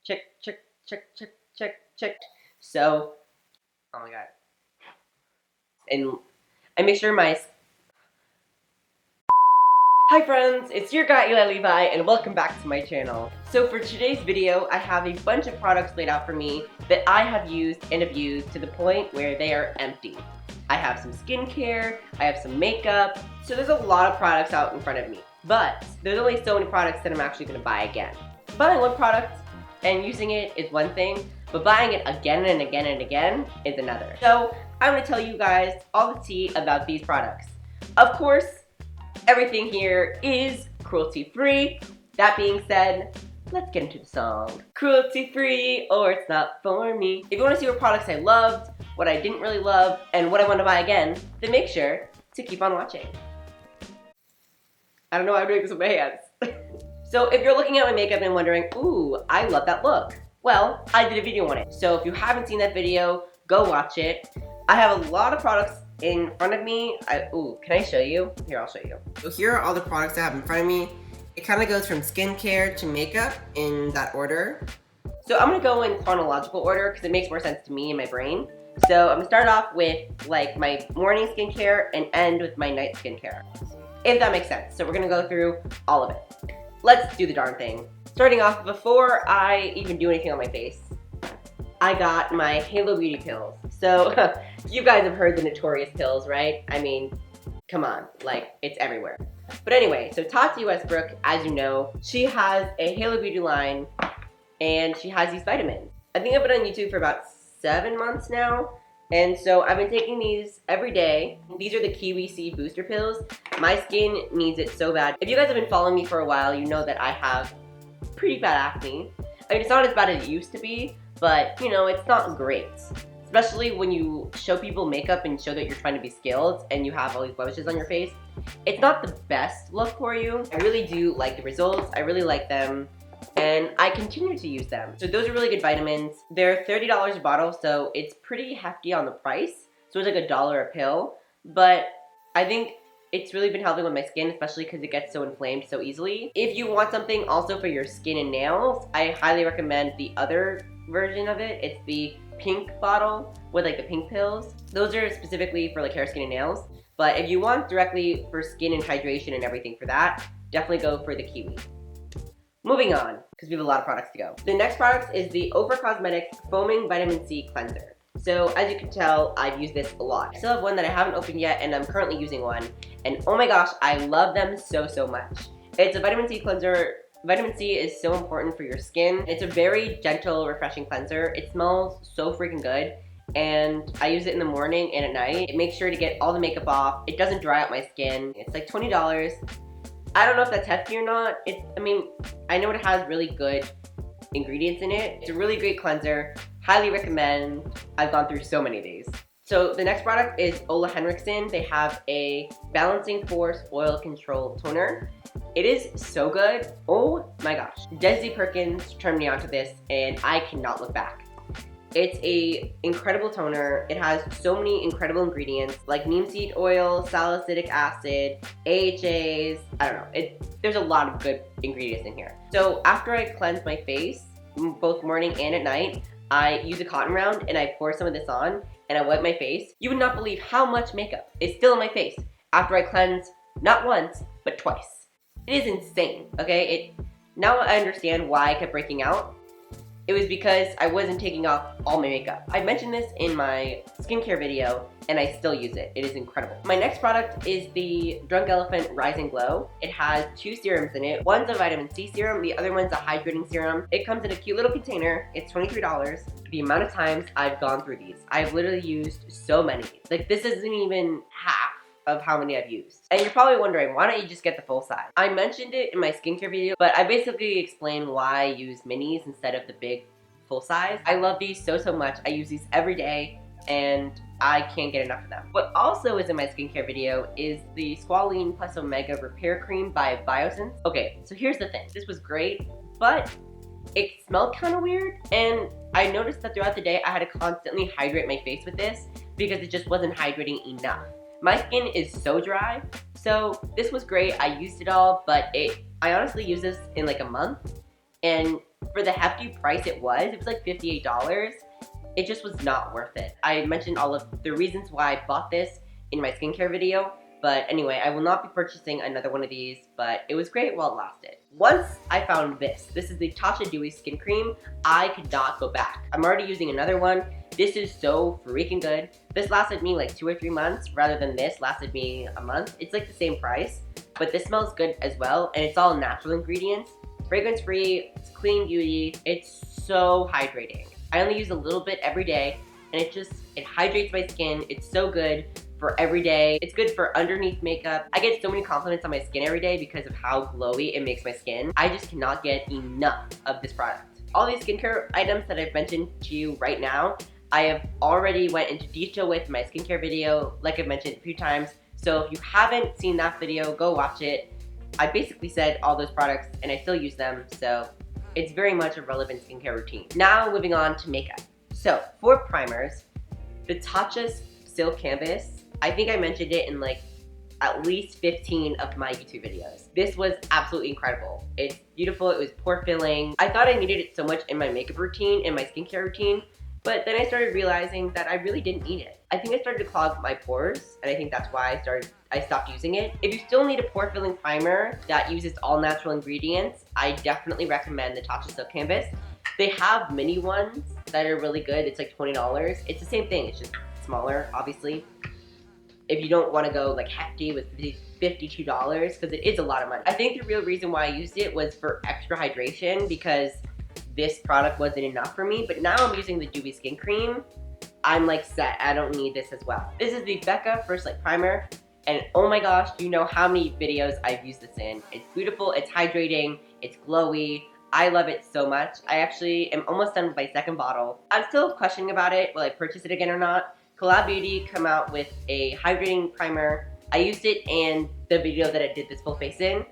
check, check, check, check, check, check. So, oh my god. And I make sure my... Hi friends, it's your guy Eli Levi and welcome back to my channel. So for today's video, I have a bunch of products laid out for me that I have used and abused to the point where they are empty. I have some skincare, I have some makeup, so there's a lot of products out in front of me. But there's only so many products that I'm actually going to buy again. Buying one product and using it is one thing, but buying it again and again and again is another. So I'm going to tell you guys all the tea about these products. Of course, everything here is cruelty-free. That being said, let's get into the song. Cruelty-free or it's not for me. If you want to see what products I loved, what I didn't really love, and what I want to buy again, then make sure to keep on watching. I don't know why I'm doing this with my hands. So if you're looking at my makeup and wondering, ooh, I love that look. Well, I did a video on it. So if you haven't seen that video, go watch it. I have a lot of products in front of me. Ooh, can I show you? Here, I'll show you. So here are all the products I have in front of me. It kind of goes from skincare to makeup in that order. So I'm gonna go in chronological order because it makes more sense to me in my brain. So I'm gonna start off with like my morning skincare and end with my night skincare, if that makes sense. So we're gonna go through all of it. Let's do the darn thing. Starting off, before I even do anything on my face, I got my Halo Beauty pills. So you guys have heard the notorious pills, right? I mean, come on, like it's everywhere. But anyway, so Tati Westbrook, as you know, she has a Halo Beauty line and she has these vitamins. I think I've been on YouTube for about 7 months now. And so I've been taking these every day. These are the Kiwi Seed Booster Pills. My skin needs it so bad. If you guys have been following me for a while, you know that I have pretty bad acne. I mean, it's not as bad as it used to be, but you know, it's not great. Especially when you show people makeup and show that you're trying to be skilled and you have all these blemishes on your face. It's not the best look for you. I really do like the results. I really like them. And I continue to use them. So those are really good vitamins. They're $30 a bottle, so it's pretty hefty on the price. So it's like $1 a pill. But I think it's really been helping with my skin, especially because it gets so inflamed so easily. If you want something also for your skin and nails, I highly recommend the other version of it. It's the pink bottle with like the pink pills. Those are specifically for like hair, skin, and nails. But if you want directly for skin and hydration and everything for that, definitely go for the Kiwi. Moving on, because we have a lot of products to go. The next product is the Ofra Cosmetics Foaming Vitamin C Cleanser. So as you can tell, I've used this a lot. I still have one that I haven't opened yet and I'm currently using one. And oh my gosh, I love them so, so much. It's a vitamin C cleanser. Vitamin C is so important for your skin. It's a very gentle, refreshing cleanser. It smells so freaking good. And I use it in the morning and at night. It makes sure to get all the makeup off. It doesn't dry out my skin. It's like $20. I don't know if that's hefty or not. I mean, I know it has really good ingredients in it. It's a really great cleanser. Highly recommend. I've gone through so many of these. So the next product is Ole Henriksen. They have a Balancing Force Oil Control Toner. It is so good. Oh my gosh. Desi Perkins turned me onto this and I cannot look back. It's a incredible toner. It has so many incredible ingredients like neem seed oil, salicylic acid, AHAs, I don't know. There's a lot of good ingredients in here. So after I cleanse my face, both morning and at night, I use a cotton round and I pour some of this on and I wipe my face. You would not believe how much makeup is still in my face after I cleanse not once, but twice. It is insane, okay? Now I understand why I kept breaking out. It was because I wasn't taking off all my makeup. I mentioned this in my skincare video and I still use it. It is incredible. My next product is the Drunk Elephant Rise and Glow. It has 2 serums in it. One's a vitamin C serum, the other one's a hydrating serum. It comes in a cute little container. It's $23. The amount of times I've gone through these, I've literally used so many. Like this isn't even half of how many I've used. And you're probably wondering, why don't you just get the full size? I mentioned it in my skincare video, but I basically explained why I use minis instead of the big full size. I love these so, so much. I use these every day and I can't get enough of them. What also is in my skincare video is the Squalane Plus Omega Repair Cream by Biosense. Okay, so here's the thing. This was great, but it smelled kind of weird. And I noticed that throughout the day, I had to constantly hydrate my face with this because it just wasn't hydrating enough. My skin is so dry, so this was great. I used it all, but I honestly used this in like a month, and for the hefty price it was like $58. It just was not worth it. I mentioned all of the reasons why I bought this in my skincare video, but anyway, I will not be purchasing another one of these, but it was great while it lasted. Once I found this is the Tosha Dewy Skin Cream, I could not go back. I'm already using another one. This is so freaking good. This lasted me like 2 or 3 months, rather than this lasted me a month. It's like the same price, but this smells good as well, and it's all natural ingredients. Fragrance free, it's clean beauty, it's so hydrating. I only use a little bit every day, and it hydrates my skin. It's so good for every day. It's good for underneath makeup. I get so many compliments on my skin every day because of how glowy it makes my skin. I just cannot get enough of this product. All these skincare items that I've mentioned to you right now, I have already went into detail with my skincare video, like I've mentioned a few times. So if you haven't seen that video, go watch it. I basically said all those products and I still use them, so it's very much a relevant skincare routine. Now moving on to makeup. So for primers, the Tosha Silk Canvas, I think I mentioned it in like at least 15 of my YouTube videos. This was absolutely incredible. It's beautiful, it was pore filling. I thought I needed it so much in my makeup routine, in my skincare routine, but then I started realizing that I really didn't need it. I think I started to clog my pores, and I think that's why I stopped using it. If you still need a pore filling primer that uses all natural ingredients, I definitely recommend the Tosha Silk Canvas. They have mini ones that are really good. It's like $20. It's the same thing, it's just smaller, obviously. If you don't want to go like hefty with $52, because it is a lot of money. I think the real reason why I used it was for extra hydration, because this product wasn't enough for me, but now I'm using the Dewy Skin Cream. I'm like set, I don't need this as well. This is the Becca First Light Primer, and oh my gosh, you know how many videos I've used this in. It's beautiful, it's hydrating, it's glowy. I love it so much. I actually am almost done with my second bottle. I'm still questioning about it, will I purchase it again or not? Collab Beauty come out with a hydrating primer. I used it in the video that I did this full face in,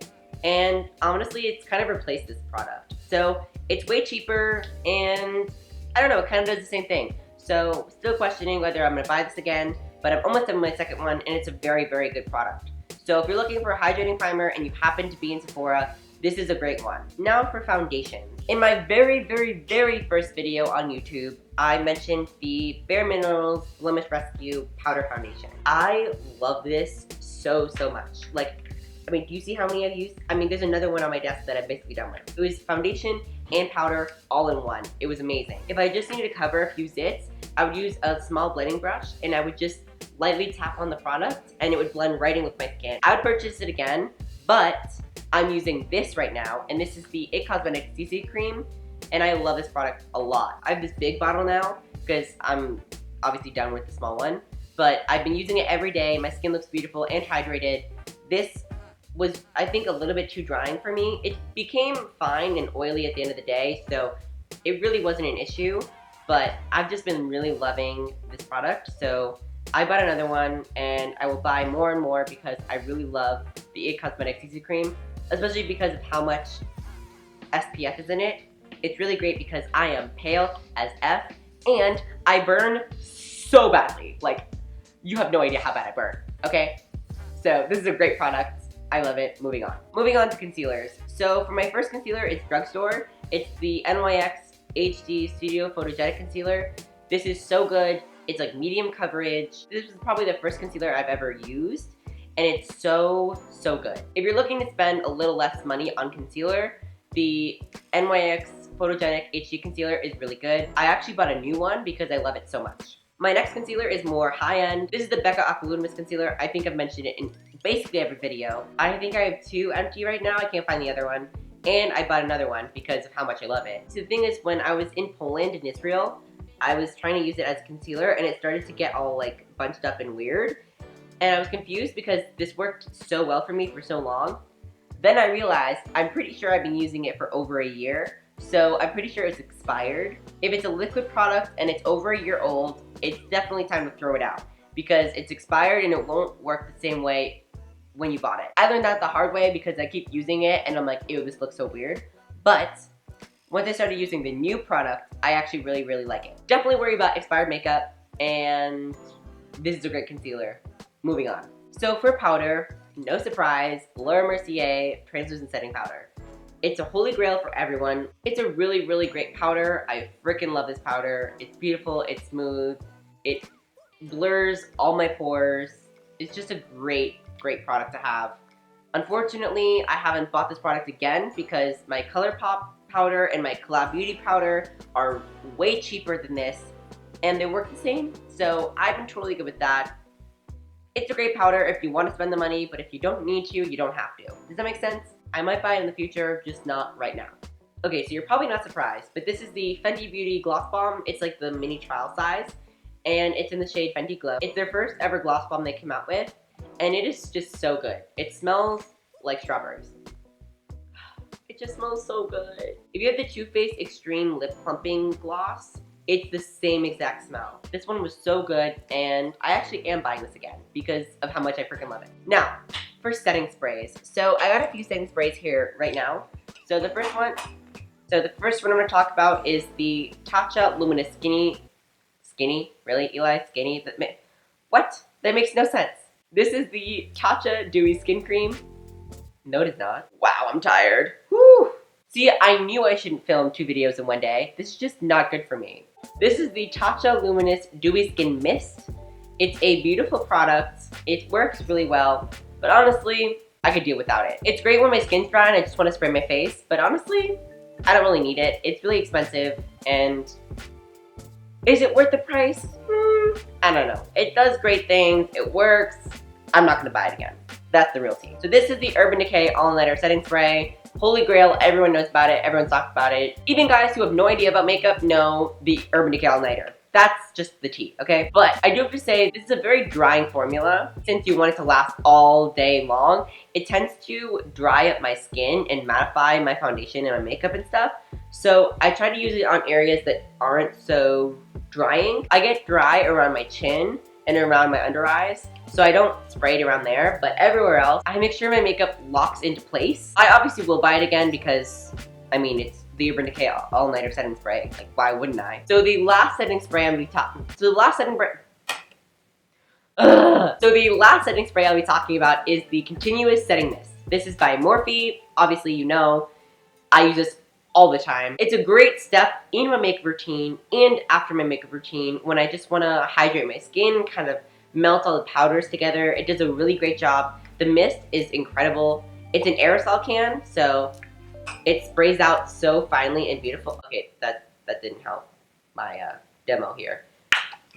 and honestly, it's kind of replaced this product. So it's way cheaper, and I don't know, it kind of does the same thing. So still questioning whether I'm gonna buy this again, but I'm almost done with my second one, and it's a very, very good product. So if you're looking for a hydrating primer and you happen to be in Sephora, this is a great one. Now for foundation. In my very, very, very first video on YouTube, I mentioned the Bare Minerals Blemish Rescue Powder Foundation. I love this so, so much. Like, I mean, do you see how many I've used? I mean, there's another one on my desk that I'm basically done with. It was foundation and powder all in one. It was amazing. If I just needed to cover a few zits, I would use a small blending brush and I would just lightly tap on the product and it would blend right in with my skin. I would purchase it again, but I'm using this right now, and this is the IT Cosmetics CC Cream, and I love this product a lot. I have this big bottle now because I'm obviously done with the small one, but I've been using it every day. My skin looks beautiful and hydrated. This was, I think, a little bit too drying for me. It became fine and oily at the end of the day, so it really wasn't an issue, but I've just been really loving this product, so I bought another one, and I will buy more and more because I really love the IT Cosmetics CC Cream, especially because of how much SPF is in it. It's really great because I am pale as F, and I burn so badly. Like, you have no idea how bad I burn, okay? So this is a great product. I love it. Moving on. Moving on to concealers. So for my first concealer, it's drugstore. It's the NYX HD Studio Photogenic Concealer. This is so good. It's like medium coverage. This is probably the first concealer I've ever used, and it's so, so good. If you're looking to spend a little less money on concealer, the NYX Photogenic HD Concealer is really good. I actually bought a new one because I love it so much. My next concealer is more high-end. This is the Becca Aqualuminous Concealer. I think I've mentioned it in basically every video. I think I have 2 empty right now. I can't find the other one. And I bought another one because of how much I love it. So the thing is, when I was in Poland and Israel, I was trying to use it as a concealer and it started to get all like bunched up and weird. And I was confused because this worked so well for me for so long. Then I realized I'm pretty sure I've been using it for over a year. So I'm pretty sure it's expired. If it's a liquid product and it's over a year old, it's definitely time to throw it out because it's expired and it won't work the same way when you bought it. I learned that the hard way because I keep using it and I'm like, ew, this looks so weird. But once I started using the new product, I actually really, really like it. Definitely worry about expired makeup, and this is a great concealer. Moving on. So for powder, no surprise, Laura Mercier Translucent Setting Powder. It's a holy grail for everyone. It's a really, really great powder. I freaking love this powder. It's beautiful, it's smooth, it blurs all my pores. It's just a great, great product to have. Unfortunately, I haven't bought this product again because my ColourPop powder and my Collab Beauty powder are way cheaper than this, and they work the same, so I've been totally good with that. It's a great powder if you want to spend the money, but if you don't need to, you don't have to. Does that make sense? I might buy it in the future, just not right now. Okay, so you're probably not surprised, but this is the Fenty Beauty Gloss Bomb. It's like the mini trial size, and it's in the shade Fenty Glow. It's their first ever gloss bomb they came out with, and it is just so good. It smells like strawberries. It just smells so good. If you have the Too Faced Extreme Lip Plumping Gloss, it's the same exact smell. This one was so good, and I actually am buying this again because of how much I freaking love it. Now, for setting sprays. So I got a few setting sprays here right now. So the first one I'm gonna talk about is the Tatcha Luminous Skinny? Really, Eli? Skinny? What? That makes no sense. This is the Tatcha Dewy Skin Cream. No, it is not. Wow, I'm tired. Whew. See, I knew I shouldn't film 2 videos in one day. This is just not good for me. This is the Tatcha Luminous Dewy Skin Mist. It's a beautiful product. It works really well, but honestly, I could do without it. It's great when my skin's dry and I just want to spray my face, but honestly, I don't really need it. It's really expensive, and is it worth the price? I don't know. It does great things. It works. I'm not gonna buy it again. That's the real tea. So this is the Urban Decay All-Nighter Setting Spray. Holy grail, everyone knows about it, everyone talks about it. Even guys who have no idea about makeup know the Urban Decay All-Nighter. That's just the tea, okay? But I do have to say, this is a very drying formula. Since you want it to last all day long, it tends to dry up my skin and mattify my foundation and my makeup and stuff. So I try to use it on areas that aren't so drying. I get dry around my chin and around my under eyes, so I don't spray it around there, but everywhere else, I make sure my makeup locks into place. I obviously will buy it again because, I mean, it's the Urban Decay All-Nighter Setting Spray. Like, why wouldn't I? So the last setting spray I'll be talking I'll be talking about is the Continuous Setting Mist. This is by Morphe. Obviously, you know, I use this all the time. It's a great step in my makeup routine and after my makeup routine when I just want to hydrate my skin, kind of melt all the powders together. It does a really great job. The mist is incredible. It's an aerosol can, so it sprays out so finely and beautiful. Okay, that didn't help my demo here.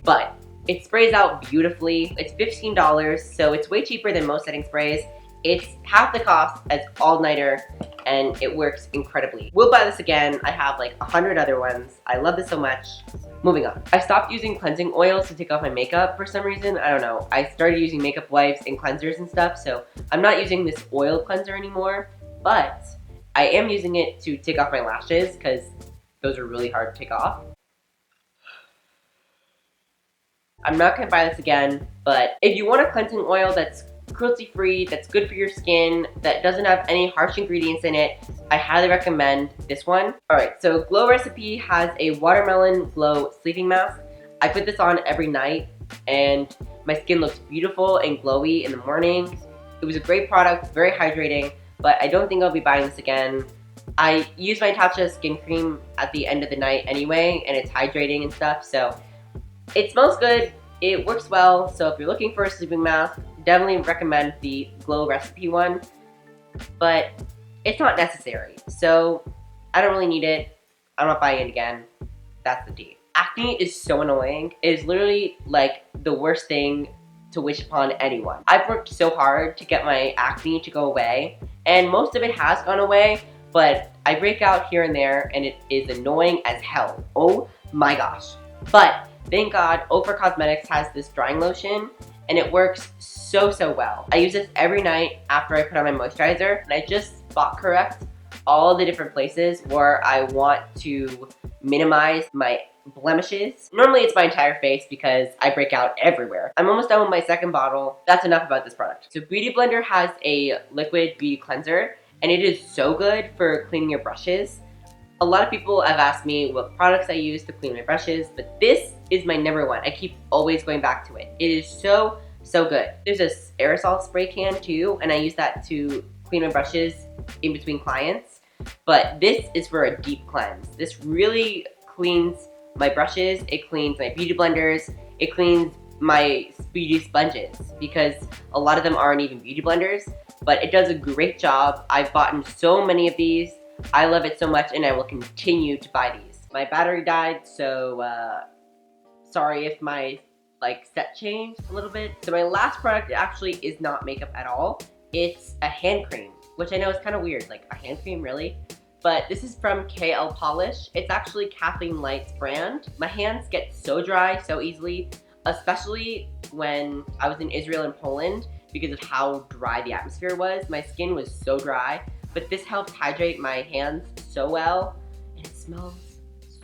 But it sprays out beautifully. It's $15, so it's way cheaper than most setting sprays. It's half the cost as All-Nighter, and it works incredibly. We'll buy this again. I have like 100 other ones. I love this so much. Moving on. I stopped using cleansing oils to take off my makeup for some reason. I don't know. I started using makeup wipes and cleansers and stuff, so I'm not using this oil cleanser anymore, but I am using it to take off my lashes because those are really hard to take off. I'm not gonna buy this again, but if you want a cleansing oil that's cruelty-free, that's good for your skin, that doesn't have any harsh ingredients in it, I highly recommend this one. Alright, so Glow Recipe has a Watermelon Glow Sleeping Mask. I put this on every night, and my skin looks beautiful and glowy in the morning. It was a great product, very hydrating, but I don't think I'll be buying this again. I use my Tatcha skin cream at the end of the night anyway, and it's hydrating and stuff, so it smells good, it works well, so if you're looking for a sleeping mask, definitely recommend the Glow Recipe one, but it's not necessary, so I don't really need it. I'm not buying it again. That's the tea. Acne is so annoying. It is literally like the worst thing to wish upon anyone. I've worked so hard to get my acne to go away, and most of it has gone away, but I break out here and there, and it is annoying as hell. Oh my gosh. But thank God, Ofra Cosmetics has this drying lotion, and it works so well. I use this every night after I put on my moisturizer, and I just spot correct all the different places where I want to minimize my blemishes. Normally it's my entire face because I break out everywhere. I'm almost done with my second bottle. That's enough about this product. So Beauty Blender has a liquid beauty cleanser, and it is so good for cleaning your brushes. A lot of people have asked me what products I use to clean my brushes, but this is my number one. I keep always going back to it. It is so good. There's this aerosol spray can too, and I use that to clean my brushes in between clients. But this is for a deep cleanse. This really cleans my brushes, it cleans my beauty blenders, it cleans my beauty sponges, because a lot of them aren't even beauty blenders, but it does a great job. I've bought so many of these. I love it so much, and I will continue to buy these. My battery died, so sorry if my set changed a little bit. So my last product actually is not makeup at all. It's a hand cream, which I know is kind of weird, like a hand cream, really? But this is from KL Polish. It's actually Kathleen Light's brand. My hands get so dry so easily, especially when I was in Israel and Poland, because of how dry the atmosphere was. My skin was so dry, but this helps hydrate my hands so well, and it smells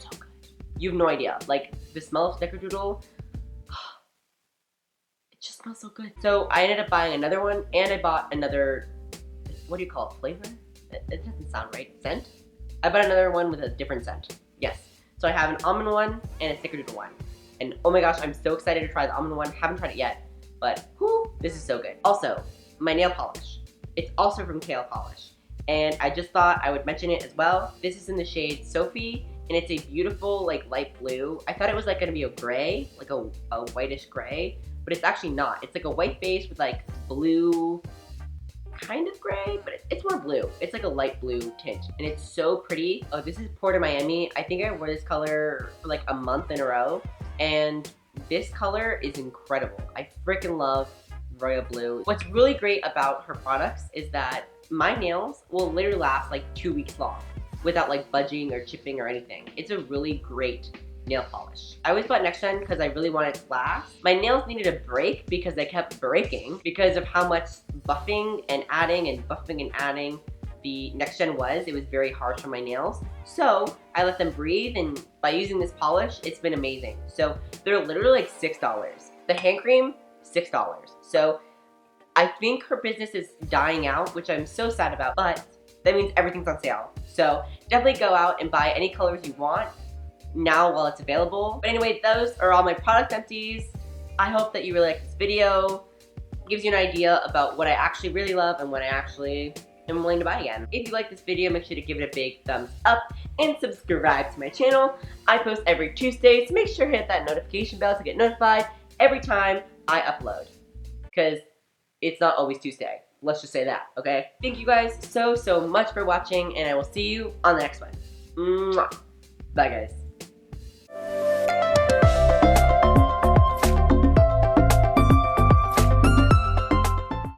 so good. You have no idea. Like, the smell of Snickerdoodle, it just smells so good. So I ended up buying another one, and I bought another, what do you call it, flavor? It doesn't sound right. Scent? I bought another one with a different scent. Yes. So I have an almond one and a Snickerdoodle one. And oh my gosh, I'm so excited to try the almond one. Haven't tried it yet, but whoo, this is so good. Also, my nail polish. It's also from KL Polish. And I just thought I would mention it as well. This is in the shade Sophie, and it's a beautiful light blue. I thought it was gonna be a gray, like a whitish gray, but it's actually not. It's like a white base with blue, kind of gray, but it's more blue. It's like a light blue tint, and it's so pretty. Oh, this is Pore Miami. I think I wore this color for a month in a row, and this color is incredible. I freaking love royal blue. What's really great about her products is that my nails will literally last 2 weeks long without budging or chipping or anything. It's a really great nail polish. I always bought Next Gen because I really wanted it to last. My nails needed a break because they kept breaking because of how much buffing and adding the Next Gen was. It was very harsh on my nails. So I let them breathe, and by using this polish, it's been amazing. So they're literally $6. The hand cream, $6. So I think her business is dying out, which I'm so sad about, but that means everything's on sale. So definitely go out and buy any colors you want now while it's available. But anyway, those are all my product empties. I hope that you really like this video. It gives you an idea about what I actually really love and what I actually am willing to buy again. If you like this video, make sure to give it a big thumbs up and subscribe to my channel. I post every Tuesday, so make sure to hit that notification bell to get notified every time I upload, because it's not always Tuesday. Let's just say that, okay? Thank you guys so much for watching, and I will see you on the next one. Mwah. Bye, guys.